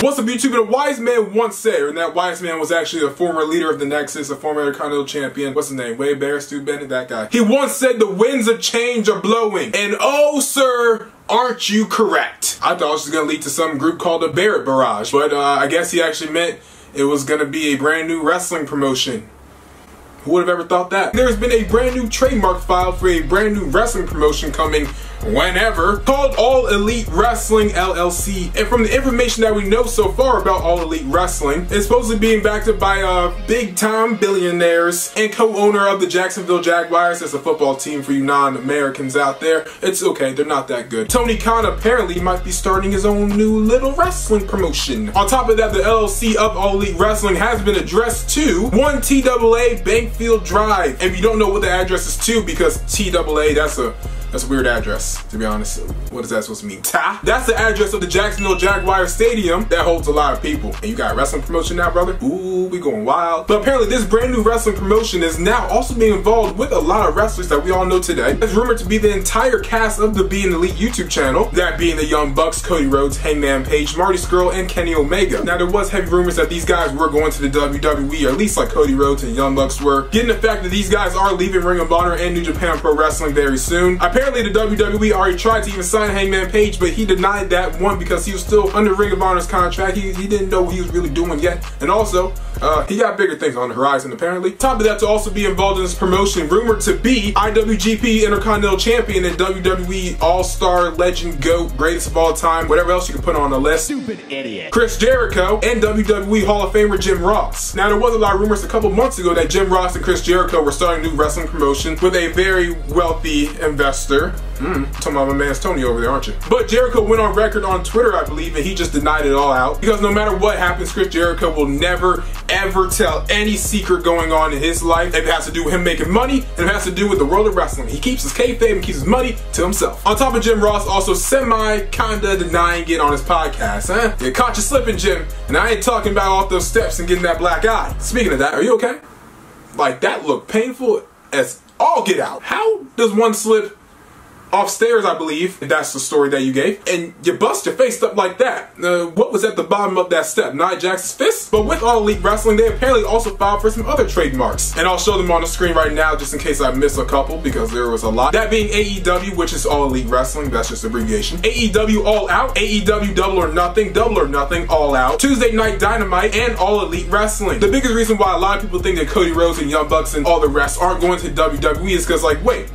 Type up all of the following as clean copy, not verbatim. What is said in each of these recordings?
What's up, YouTube? A wise man once said, and that wise man was actually a former leader of the Nexus, a former Intercontinental Champion. What's his name? Wade Bear, Stu Bennett, that guy. He once said the winds of change are blowing. And oh, sir, aren't you correct? I thought it was just going to lead to some group called the Barrett Barrage. But I guess he actually meant it was going to be a brand new wrestling promotion. Who would have ever thought that? There's been a brand new trademark filed for a brand new wrestling promotion coming whenever, called All Elite Wrestling LLC. And from the information that we know so far about All Elite Wrestling, it's supposed to be being backed up by big-time billionaires and co-owner of the Jacksonville Jaguars. That's a football team for you non-Americans out there. It's okay, they're not that good. Tony Khan apparently might be starting his own new little wrestling promotion. On top of that, the LLC of All Elite Wrestling has been addressed to 1 TAA Bankfield Drive. And if you don't know what the address is to, because TAA, that's a weird address, to be honest. What is that supposed to mean? Ta? That's the address of the Jacksonville Jaguars Stadium that holds a lot of people. And you got a wrestling promotion now, brother? Ooh, we going wild. But apparently this brand new wrestling promotion is now also being involved with a lot of wrestlers that we all know today. It's rumored to be the entire cast of the Being Elite YouTube channel, that being the Young Bucks, Cody Rhodes, Hangman Page, Marty Scurll, and Kenny Omega. Now there was heavy rumors that these guys were going to the WWE, or at least like Cody Rhodes and Young Bucks were. Given the fact that these guys are leaving Ring of Honor and New Japan Pro Wrestling very soon. Apparently the WWE already tried to even sign Hangman Page, but he denied that, one, because he was still under Ring of Honor's contract. He didn't know what he was really doing yet, and also he got bigger things on the horizon apparently. Top of that, to also be involved in this promotion, rumored to be IWGP Intercontinental Champion and WWE All-Star Legend GOAT, greatest of all time, whatever else you can put on the list. Stupid idiot. Chris Jericho and WWE Hall of Famer Jim Ross. Now there was a lot of rumors a couple months ago that Jim Ross and Chris Jericho were starting a new wrestling promotion with a very wealthy investor. Talking about my man's Tony over there, aren't you? But Jericho went on record on Twitter, I believe, and he just denied it all out. Because no matter what happens, Chris Jericho will never, ever tell any secret going on in his life. If it has to do with him making money, and it has to do with the world of wrestling. He keeps his kayfabe and keeps his money to himself. On top of Jim Ross also kinda denying it on his podcast, huh? You caught you slipping, Jim. And I ain't talking about off those steps and getting that black eye. Speaking of that, are you okay? Like, that looked painful as all get out. How does one slip off stairs, I believe, if that's the story that you gave, and you bust your face up like that? What was at the bottom of that step? Nia Jax's fist? But with All Elite Wrestling, they apparently also filed for some other trademarks. And I'll show them on the screen right now, just in case I miss a couple, because there was a lot. That being AEW, which is All Elite Wrestling, that's just abbreviation. AEW All Out, AEW Double or Nothing, All Out, Tuesday Night Dynamite, and All Elite Wrestling. The biggest reason why a lot of people think that Cody Rhodes and Young Bucks and all the rest aren't going to WWE is because, like, wait,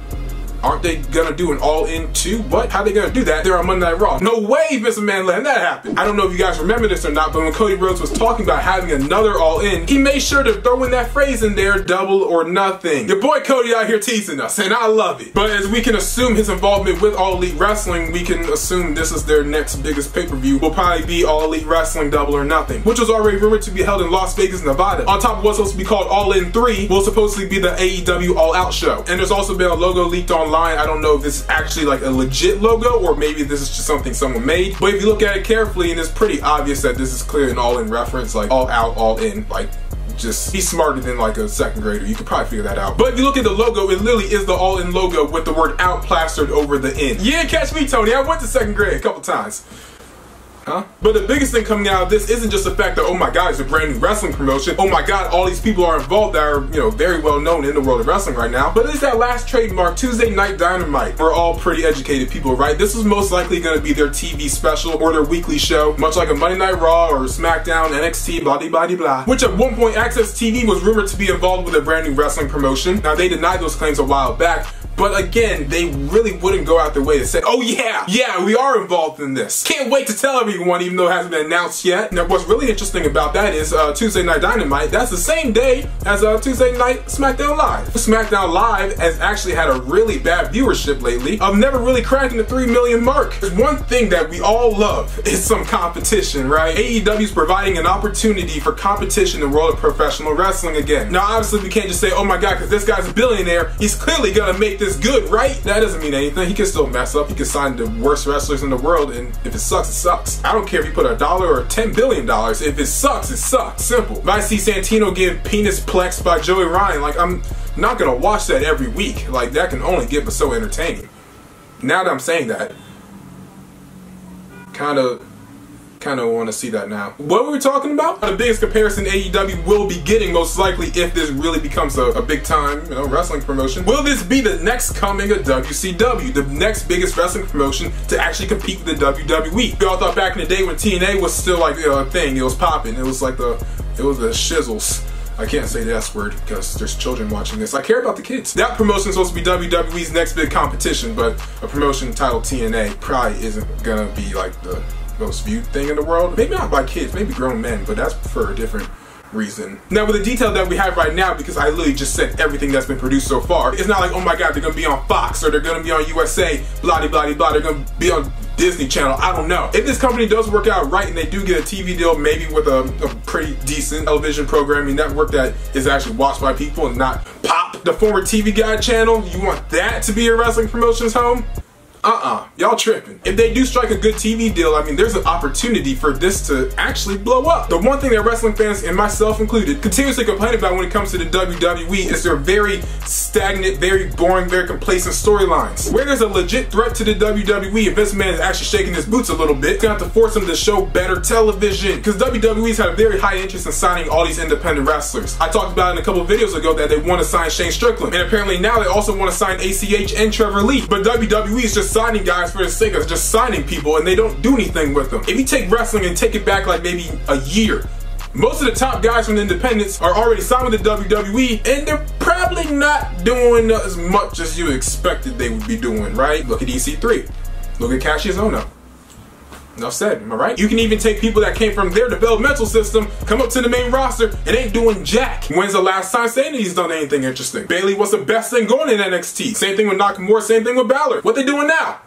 aren't they gonna do an all-in too? What? How are they gonna do that? They're on Monday Night Raw. No way, Mr. Man, letting that happen. I don't know if you guys remember this or not, but when Cody Rhodes was talking about having another all-in, he made sure to throw in that phrase in there, double or nothing. Your boy Cody out here teasing us, and I love it. But as we can assume his involvement with All Elite Wrestling, we can assume this is their next biggest pay-per-view, will probably be All Elite Wrestling Double or Nothing, which was already rumored to be held in Las Vegas, Nevada. On top of what's supposed to be called All In 3, will supposedly be the AEW All Out show. And there's also been a logo leaked online. I don't know if this is actually like a legit logo, or maybe this is just something someone made. But if you look at it carefully, and it's pretty obvious that this is clearly an all-in reference, like all out, all in, like, just, he's smarter than like a second grader. You could probably figure that out. But if you look at the logo, it literally is the all-in logo with the word out plastered over the in. You didn't catch me, Tony. I went to second grade a couple times. Huh? But the biggest thing coming out of this isn't just the fact that, oh my god, it's a brand new wrestling promotion. Oh my god, all these people are involved that are, you know, very well known in the world of wrestling right now. But it's that last trademark, Tuesday Night Dynamite. We're all pretty educated people, right? This is most likely going to be their TV special or their weekly show, much like a Monday Night Raw or SmackDown, NXT, blah blah blah blah. Which at one point, Access TV was rumored to be involved with a brand new wrestling promotion. Now they denied those claims a while back. But again, they really wouldn't go out their way to say, oh yeah, we are involved in this. Can't wait to tell everyone, even though it hasn't been announced yet. Now, what's really interesting about that is Tuesday Night Dynamite, that's the same day as Tuesday Night SmackDown Live. SmackDown Live has actually had a really bad viewership lately, of never really cracking the 3 million mark. There's one thing that we all love, is some competition, right? AEW is providing an opportunity for competition in the world of professional wrestling again. Now, obviously, we can't just say, oh my god, because this guy's a billionaire, he's clearly gonna make this good, right? That doesn't mean anything. He can still mess up. He can sign the worst wrestlers in the world, and if it sucks, it sucks. I don't care if you put $1 or $10 billion. If it sucks, it sucks. Simple. If I see Santino get penis plexed by Joey Ryan, like, I'm not gonna watch that every week. Like, that can only get but so entertaining. Now that I'm saying that, kind of Kind of want to see that now. What were we talking about? The biggest comparison AEW will be getting, most likely, if this really becomes a big time, you know, wrestling promotion. Will this be the next coming of WCW, the next biggest wrestling promotion to actually compete with the WWE? We all thought back in the day when TNA was still like a thing, it was popping. It was like the shizzles. I can't say the S word because there's children watching this. I care about the kids. That promotion is supposed to be WWE's next big competition, but a promotion titled TNA probably isn't gonna be like the most viewed thing in the world. Maybe not by kids, maybe grown men, but that's for a different reason. Now with the detail that we have right now, because I literally just said everything that's been produced so far, it's not like, oh my god, they're gonna be on Fox or they're gonna be on USA, blah blah blah, they're gonna be on Disney Channel, I don't know. If this company does work out right and they do get a TV deal, maybe with a pretty decent television programming network that is actually watched by people and not Pop, the former TV Guide channel, you want that to be your wrestling promotion's home? Y'all tripping. If they do strike a good TV deal, I mean, there's an opportunity for this to actually blow up. The one thing that wrestling fans, and myself included, continuously complain about when it comes to the WWE is their very stagnant, very boring, very complacent storylines. Where there's a legit threat to the WWE, and Vince McMahon is actually shaking his boots a little bit, it's gonna have to force him to show better television. Because WWE's had a very high interest in signing all these independent wrestlers. I talked about in a couple of videos ago that they want to sign Shane Strickland, and apparently now they also want to sign ACH and Trevor Lee. But WWE is just signing guys for the sake of just signing people, and they don't do anything with them. If you take wrestling and take it back like maybe a year, most of the top guys from the independents are already signed with the WWE, and they're probably not doing as much as you expected they would be doing, right? Look at EC3. Look at Cassius Ohno. Enough said, am I right? You can even take people that came from their developmental system, come up to the main roster, and ain't doing jack. When's the last time Sanity's done anything interesting? Bailey was the best thing going in NXT. Same thing with Nakamura, same thing with Balor. What they doing now?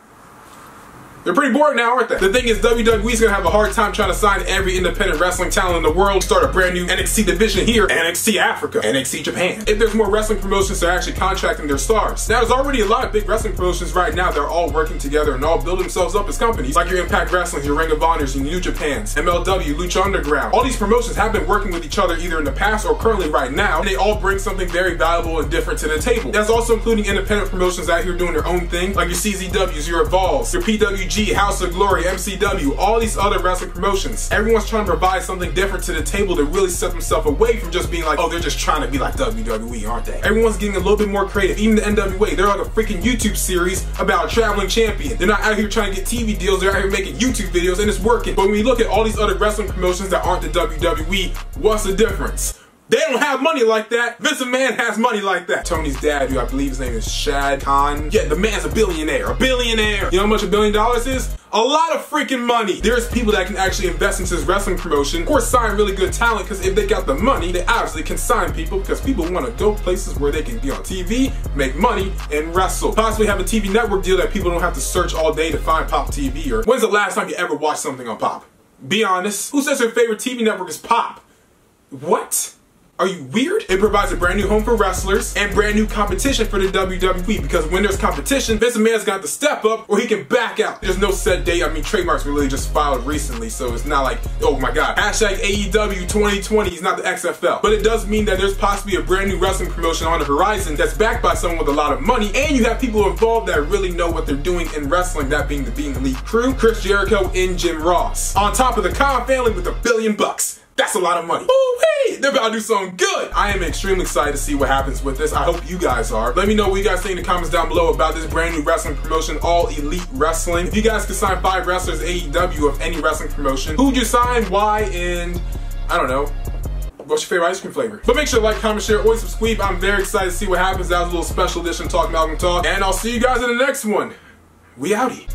They're pretty bored now, aren't they? The thing is, WWE's gonna have a hard time trying to sign every independent wrestling talent in the world, start a brand new NXT division here, NXT Africa, NXT Japan. If there's more wrestling promotions that are actually contracting their stars. Now, there's already a lot of big wrestling promotions right now that are all working together and all building themselves up as companies, like your Impact Wrestling, your Ring of Honors, your New Japans, MLW, Lucha Underground. All these promotions have been working with each other either in the past or currently right now, and they all bring something very valuable and different to the table. That's also including independent promotions out here doing their own thing, like your CZWs, your Evolves, your PWG, House of Glory, MCW, all these other wrestling promotions. Everyone's trying to provide something different to the table to really set themselves away from just being like, oh, they're just trying to be like WWE, aren't they? Everyone's getting a little bit more creative. Even the NWA, they're like a freaking YouTube series about a traveling champion. They're not out here trying to get TV deals, they're out here making YouTube videos, and it's working. But when we look at all these other wrestling promotions that aren't the WWE, what's the difference? They don't have money like that. Vince McMahon has money like that. Tony's dad, who I believe his name is Shad Khan. Yeah, the man's a billionaire. A billionaire. You know how much $1 billion is? A lot of freaking money. There's people that can actually invest into this wrestling promotion. Of course, sign really good talent, because if they got the money, they obviously can sign people, because people want to go places where they can be on TV, make money, and wrestle. Possibly have a TV network deal that people don't have to search all day to find Pop TV. Or when's the last time you ever watched something on Pop? Be honest. Who says their favorite TV network is Pop? What? Are you weird? It provides a brand new home for wrestlers and brand new competition for the WWE, because when there's competition, Vince McMahon's got to step up or he can back out. There's no set date. I mean, trademarks were really just filed recently, so it's not like, oh my god, hashtag AEW 2020 is not the XFL. But it does mean that there's possibly a brand new wrestling promotion on the horizon that's backed by someone with a lot of money, and you have people involved that really know what they're doing in wrestling, that being the Being Elite Crew, Chris Jericho, and Jim Ross. On top of the Khan family with $1 billion. That's a lot of money. Ooh-wee! They're about to do something good. I am extremely excited to see what happens with this. I hope you guys are. Let me know what you guys think in the comments down below about this brand new wrestling promotion, All Elite Wrestling. If you guys could sign 5 wrestlers AEW of any wrestling promotion, who would you sign, why, and I don't know, what's your favorite ice cream flavor? But make sure to like, comment, share, always subscribe. I'm very excited to see what happens. That was a little special edition Talk Malcolm Talk, and I'll see you guys in the next one. We outie.